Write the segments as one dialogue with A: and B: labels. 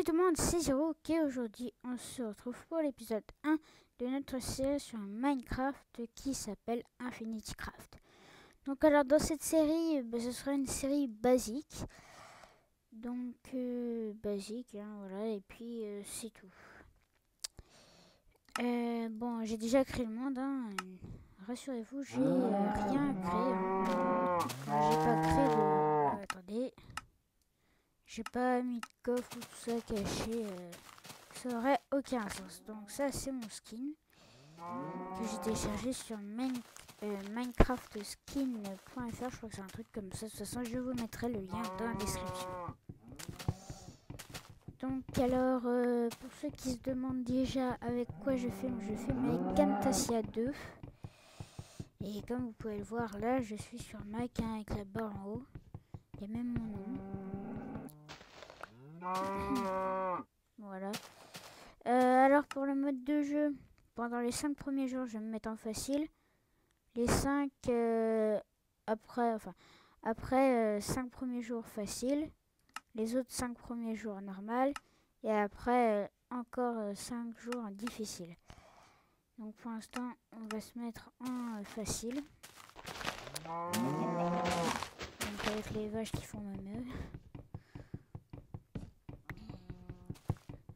A: Salut tout le monde, c'est Zero. Ok, aujourd'hui on se retrouve pour l'épisode 1 de notre série sur Minecraft qui s'appelle Infinity Craft. Donc alors dans cette série, ce sera une série basique. Donc basique, hein, voilà, et puis c'est tout. Bon, j'ai déjà créé le monde, hein. Rassurez-vous, j'ai rien créé. Hein. J'ai pas créé de... attendez. J'ai pas mis de coffre ou tout ça caché. Ça aurait aucun sens. Donc ça c'est mon skin que j'ai téléchargé sur minecraftskin.fr. Je crois que c'est un truc comme ça. De toute façon je vous mettrai le lien dans la description. Donc alors pour ceux qui se demandent déjà avec quoi je filme avec Camtasia 2. Et comme vous pouvez le voir là, je suis sur Mac hein, avec la barre en haut. Il y a même mon nom. Voilà. Alors pour le mode de jeu, pendant les 5 premiers jours, je vais me mettre en facile. Les 5 après 5 premiers jours facile. Les autres 5 premiers jours normal. Et après encore 5 jours difficile. Donc pour l'instant, on va se mettre en facile. Donc avec les vaches qui font mameux.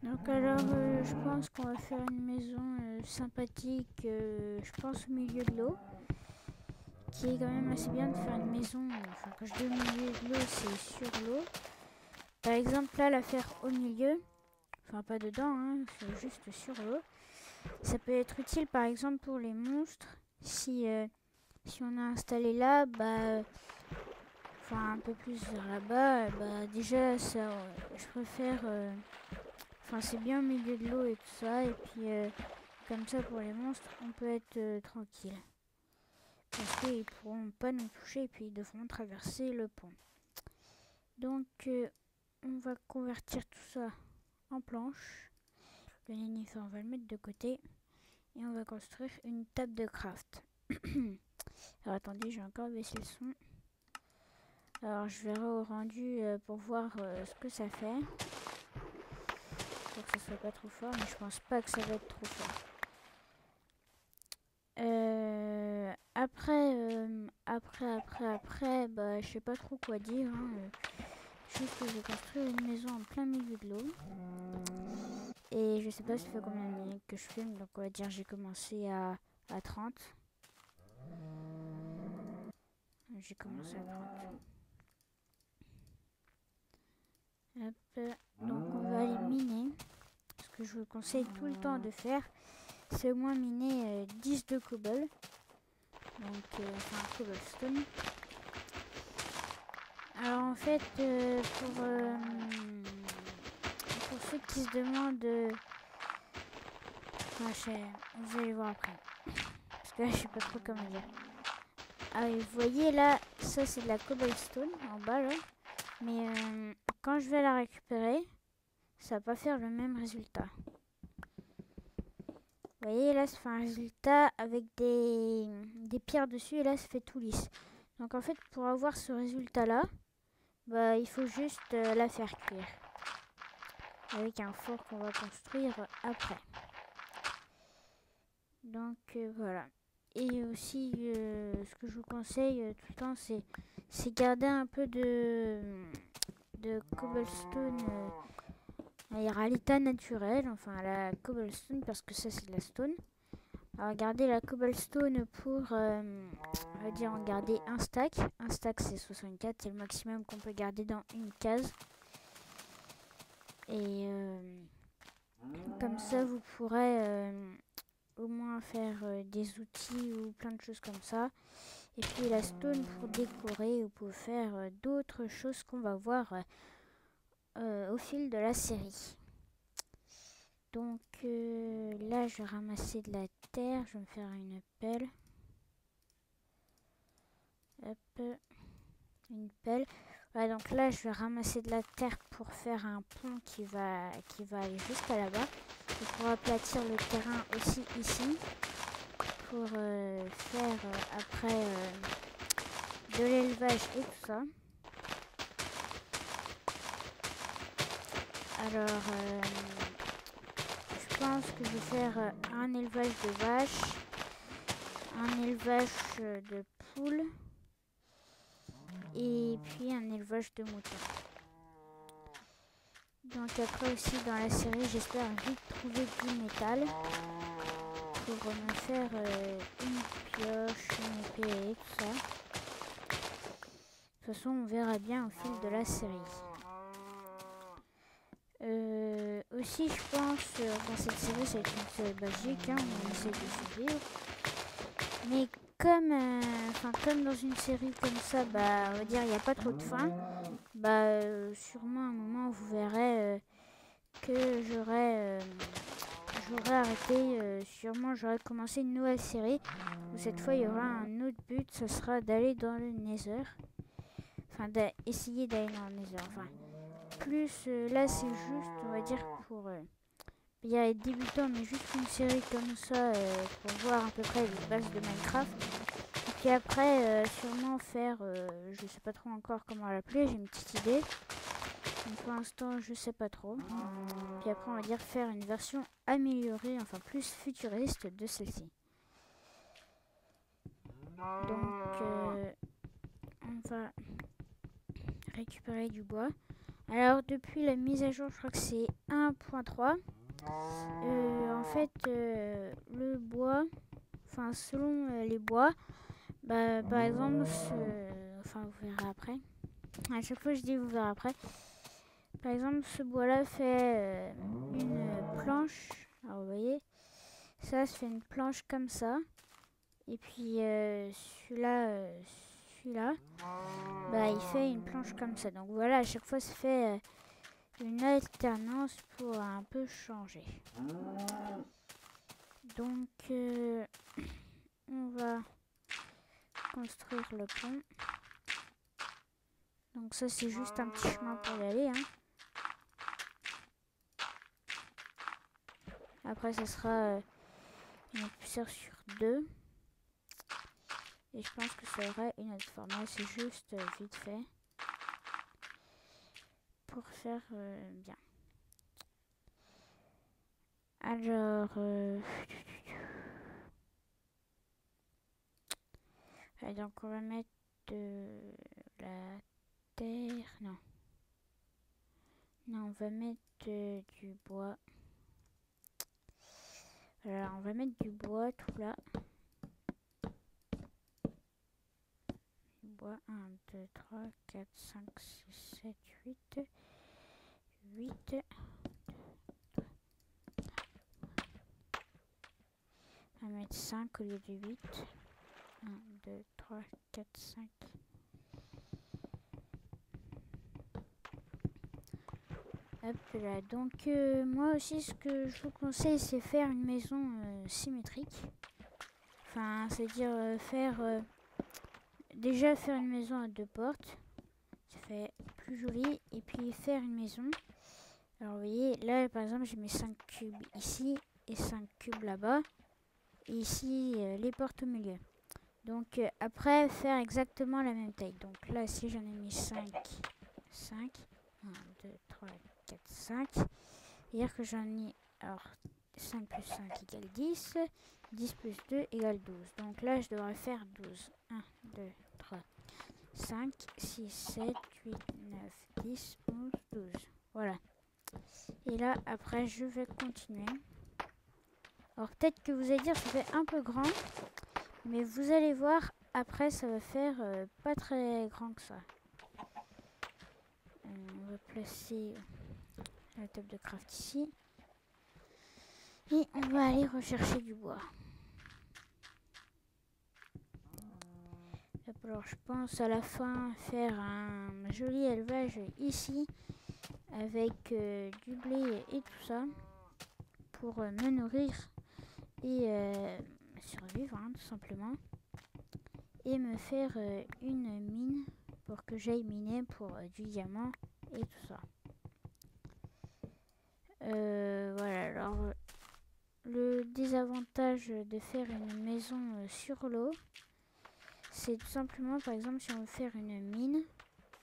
A: Donc alors je pense qu'on va faire une maison sympathique, je pense au milieu de l'eau. Qui est quand même assez bien de faire une maison, enfin quand je dis au milieu de l'eau c'est sur l'eau. Par exemple là la faire au milieu, enfin pas dedans, hein, c'est juste sur l'eau. Ça peut être utile par exemple pour les monstres, si on a installé là, enfin un peu plus vers là-bas, déjà ça, je préfère... Enfin, c'est bien au milieu de l'eau et tout ça. Et puis, comme ça, pour les monstres, on peut être tranquille. Parce qu'ils pourront pas nous toucher et puis ils devront traverser le pont. Donc, on va convertir tout ça en planche. Le nénuphar, on va le mettre de côté. Et on va construire une table de craft. Alors, attendez, je vais encore baisser le son. Alors, je verrai au rendu pour voir ce que ça fait. Pour que ça soit pas trop fort, mais je pense pas que ça va être trop fort. Après, je sais pas trop quoi dire. Hein. Juste que je vais construire une maison en plein milieu de l'eau. Et je sais pas ça fait combien de minutes que je filme, donc on va dire j'ai commencé à 30. J'ai commencé à 30. Hop. Donc on va aller miner. Ce que je vous conseille tout le temps de faire, c'est au moins miner 10 de cobble. Donc enfin cobblestone. Alors en fait pour ceux qui se demandent vous allez voir après. Parce que là je sais pas trop comment dire. Ah et vous voyez là, ça c'est de la cobblestone en bas là. Mais quand je vais la récupérer, ça va pas faire le même résultat. Vous voyez là ça fait un résultat avec des pierres dessus et là ça fait tout lisse. Donc en fait pour avoir ce résultat là, il faut juste la faire cuire. Avec un four qu'on va construire après. Donc voilà. Et aussi ce que je vous conseille tout le temps c'est garder un peu de cobblestone à l'état naturel, enfin la cobblestone parce que ça c'est de la stone. Alors garder la cobblestone pour, on va dire en garder un stack. Un stack c'est 64, c'est le maximum qu'on peut garder dans une case. Et comme ça vous pourrez au moins faire des outils ou plein de choses comme ça. Et puis la stone pour décorer ou pour faire d'autres choses qu'on va voir au fil de la série. Donc là je vais ramasser de la terre, je vais me faire une pelle. Hop, une pelle. Voilà, donc là je vais ramasser de la terre pour faire un pont qui va aller jusqu'à là-bas. Et pour aplatir le terrain aussi ici. Pour faire après de l'élevage et tout ça. Alors, je pense que je vais faire un élevage de vaches, un élevage de poules et puis un élevage de moutons. Donc après aussi dans la série, j'espère vite trouver du métal pour me faire une pioche, une épée et tout ça. De toute façon, on verra bien au fil de la série. Aussi, je pense, dans cette série, c'est une série basique, hein, on essaie de survivre. Mais comme dans une série comme ça, bah, on va dire, il n'y a pas trop de fin, bah, sûrement à un moment, vous verrez que j'aurais arrêté, sûrement j'aurais commencé une nouvelle série, où cette fois, il y aura un autre but, ce sera d'aller dans le Nether. Enfin, d'essayer d'aller dans le Nether, enfin. Plus là c'est juste on va dire pour il y a les débutants mais juste une série comme ça pour voir à peu près les bases de Minecraft et puis après sûrement faire je sais pas trop encore comment l'appeler, j'ai une petite idée mais pour l'instant je sais pas trop, puis après on va dire faire une version améliorée, enfin plus futuriste de celle-ci. Donc on va récupérer du bois. Alors depuis la mise à jour, je crois que c'est 1.3. En fait, le bois, enfin selon les bois, bah, par exemple, enfin vous verrez après. À chaque fois je dis vous verrez après. Par exemple, ce bois-là fait une planche. Alors vous voyez, ça fait une planche comme ça. Et puis celui-là, bah il fait une planche comme ça. Donc voilà, à chaque fois ça fait une alternance pour un peu changer. Donc on va construire le pont. Donc ça c'est juste un petit chemin pour y aller, hein. Après ça sera une épaisseur sur 2. Et je pense que ça aurait une autre forme. Là c'est juste vite fait. Pour faire bien. Alors donc on va mettre de la terre. Non, on va mettre du bois. Alors on va mettre du bois tout là. Du bois 1, 2, 3, 4, 5, 6, 7, 8. 8. On va mettre 5 au lieu de 8. 1, 2, 3, 4, 5. Hop là. Donc moi aussi ce que je vous conseille c'est faire une maison symétrique. Enfin c'est-à-dire déjà faire une maison à 2 portes. Ça fait plus joli. Et puis faire une maison. Alors vous voyez là par exemple j'ai mis 5 cubes ici et 5 cubes là-bas. Et ici les portes au milieu. Donc après faire exactement la même taille. Donc là si j'en ai mis 5. 1, 2, 3, 4, 5. C'est-à-dire que j'en ai... Alors 5 plus 5 égale 10. 10 plus 2 égale 12. Donc là je devrais faire 12. 1, 2, 3, 5, 6, 7, 8, 9, 10, 11, 12. Voilà. Et là après je vais continuer. Alors peut-être que vous allez dire ça fait un peu grand. Mais vous allez voir, après ça va faire pas très grand que ça. On va placer la table de craft ici. Et on va aller rechercher du bois. Alors je pense à la fin faire un joli élevage ici. Avec du blé et tout ça. Pour me nourrir et survivre hein, tout simplement. Et me faire une mine pour que j'aille miner pour du diamant et tout ça. Voilà, alors le désavantage de faire une maison sur l'eau, c'est tout simplement par exemple si on veut faire une mine,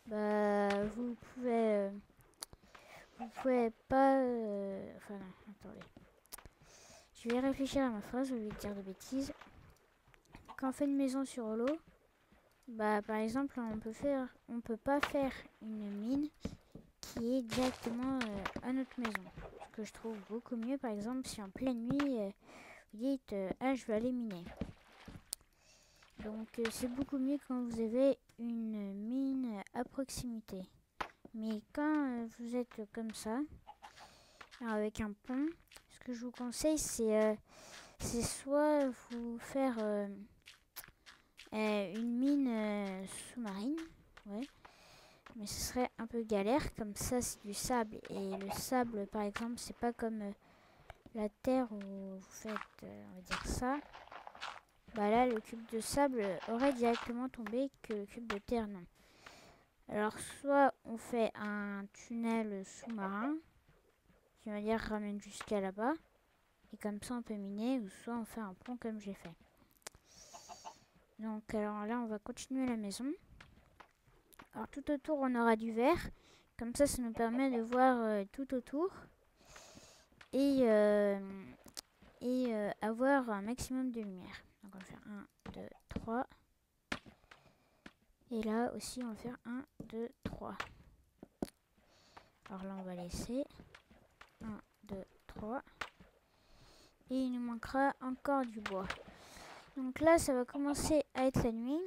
A: bah vous vous pouvez pas... Enfin, non, attendez. Je vais réfléchir à ma phrase au lieu de dire de bêtises. Quand on fait une maison sur l'eau, bah par exemple, on peut pas faire une mine qui est directement à notre maison. Ce que je trouve beaucoup mieux, par exemple, si en pleine nuit, vous dites ah, je vais aller miner. Donc c'est beaucoup mieux quand vous avez une mine à proximité. Mais quand vous êtes comme ça, avec un pont, ce que je vous conseille, c'est soit vous faire une mine sous-marine, ouais. Mais ce serait un peu galère, comme ça c'est du sable. Et le sable, par exemple, c'est pas comme la terre où vous faites, on va dire ça. Bah là, le cube de sable aurait directement tombé que le cube de terre, non. Alors, soit on fait un tunnel sous-marin, qui va dire ramène jusqu'à là-bas, et comme ça on peut miner, ou soit on fait un pont comme j'ai fait. Donc, alors là, on va continuer la maison. Alors, tout autour, on aura du vert. Comme ça nous permet de voir tout autour. Et avoir un maximum de lumière. Donc, on va faire 1, 2, 3. Et là aussi, on va faire 1, 2, 3. Alors là, on va laisser 1, 2, 3. Et il nous manquera encore du bois. Donc là, ça va commencer à être la nuit.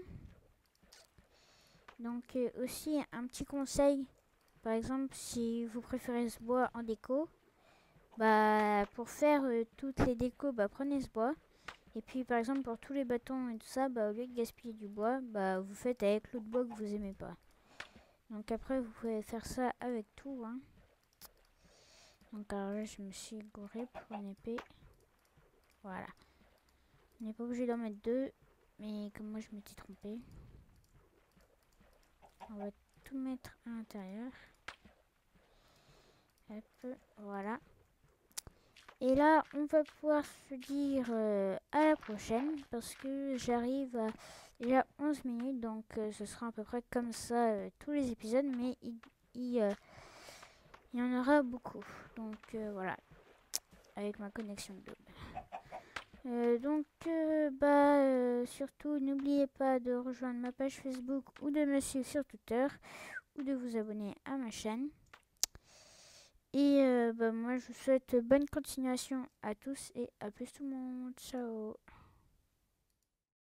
A: Donc aussi, un petit conseil. Par exemple, si vous préférez ce bois en déco, bah pour faire toutes les décos, bah prenez ce bois. Et puis par exemple pour tous les bâtons et tout ça, bah au lieu de gaspiller du bois, bah vous faites avec l'autre bois que vous aimez pas. Donc après vous pouvez faire ça avec tout, hein. Donc alors là je me suis gouré pour une épée. Voilà. On n'est pas obligé d'en mettre deux, mais comme moi je m'étais trompée. On va tout mettre à l'intérieur. Hop, voilà. Et là, on va pouvoir se dire à la prochaine parce que j'arrive à déjà 11 minutes, donc ce sera à peu près comme ça tous les épisodes, mais il y en aura beaucoup. Donc voilà, avec ma connexion double. Surtout, n'oubliez pas de rejoindre ma page Facebook ou de me suivre sur Twitter ou de vous abonner à ma chaîne. Et moi, je vous souhaite bonne continuation à tous et à plus tout le monde. Ciao.